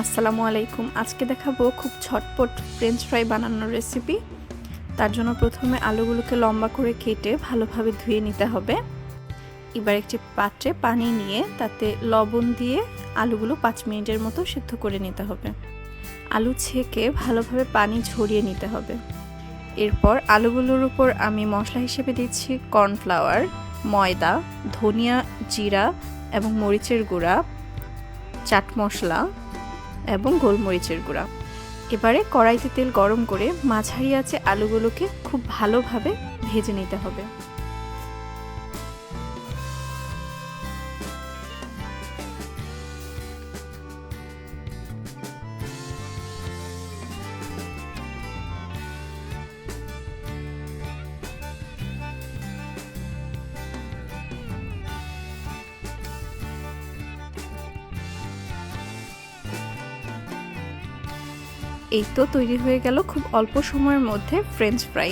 আসসালামু আলাইকুম। আজকে দেখাবো খুব ঝটপট ফ্রেঞ্চ ফ্রাই বানানোর রেসিপি। তার জন্য প্রথমে আলুগুলোকে লম্বা করে কেটে ভালোভাবে ধুয়ে নিতে হবে। এবার একটি পাত্রে পানি নিয়ে তাতে লবণ দিয়ে আলুগুলো 5 মিনিটের মতো সিদ্ধ করে নিতে হবে। আলু ছেঁকে ভালোভাবে পানি ঝরিয়ে নিতে হবে। এরপর আলুগুলোর উপর আমি মশলা হিসেবে দিচ্ছি কর্নফ্লাওয়ার, ময়দা, ধনিয়া, জিরা এবং মরিচের গুঁড়া, চাট মশলা এবং গোলমরিচের গুঁড়া। এবারে কড়াইতে তেল গরম করে মাঝারি আঁচে আলুগুলোকে খুব ভালোভাবে ভেজে নিতে হবে। এই তো তৈরি হয়ে গেল খুব অল্প সময়ের মধ্যে ফ্রেঞ্চ ফ্রাই।